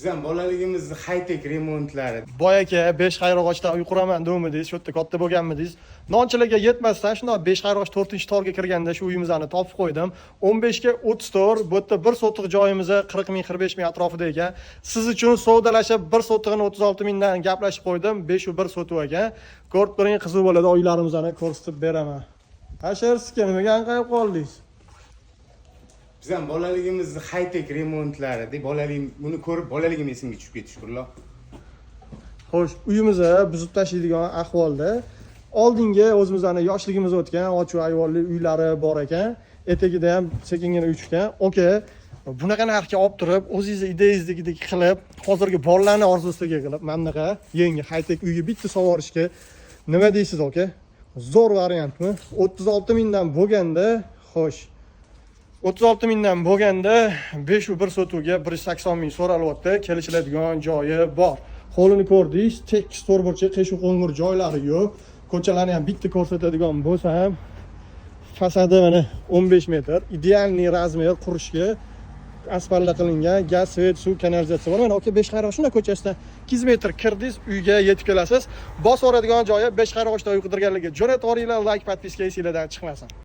Biz ham bolaligimizda high-tech remontlari. Boy aka 5 qayrog'ochda uy quraman demidingiz, shu yerda katta bo'lganmidingiz. Nonchilarga yetmasdan shunday 5 qayrog'och 4-torga kirganda shu uyimizni topib qo'ydim. 15 ga 30 tor, bu yerda 1 sotiq joyimiz 40 ming 45 ming atrofida ekan. Siz uchun savdalashib 1 sotig'ini 36 mingdan gaplashib qo'ydim. 5 u 1 sotuv ekan. Ko'rib turing, qiziq bo'ladi, uylarimizni ko'rsatib beraman. Asharsiz nimaga anqayib qoldingiz? Biz ham bolaligimizda high-tech remontlari deb buni ko'rib bolaligim esimga tushib ketdi, shukrlar. Xo'sh, uyimizni buzib tashlaydigan ahvolda. Oldingi o'zimizning yoshligimiz o'tgan, ochiq ayvonli uylari bor ekan. Etagida ham sekingina uy tushgan. Oka, bunaqa narxga olib turib, o'zingiz ideyangizdagidek qilib, hozirgi bolalarning orzusiga qilib, mana bunaqa yangi high-tech uyga bitta sovorishga nima deysiz, aka? Zo'r variantmi? 36 mingdan bo'lganda, xo'sh. 36 mingdan bo'lganda 5 u 1 sotuvga 180 ming so'ralyapti. Kelishiladigan joyi bor. Qo'lini ko'rdingiz, tekis to'rtburchak, qish qo'ng'ir joylari yo'q. Ko'chalarni ham bitta ko'rsatadigan bo'lsa ham fasadi mana 15 metr, idealniy razmer qurishga asfaltla qilingan, gaz, svet, suv, kanalizatsiya bor. Mana aka 5 qayrog'och shunday ko'chasidan 2 metr kirdingiz, uyga yetib kelasiz. Bosib oladigan joyi 5 qayrog'ochda uy qidirganlarga jo'natib yuboringlar, like, podpiska esingizdan chiqmasin.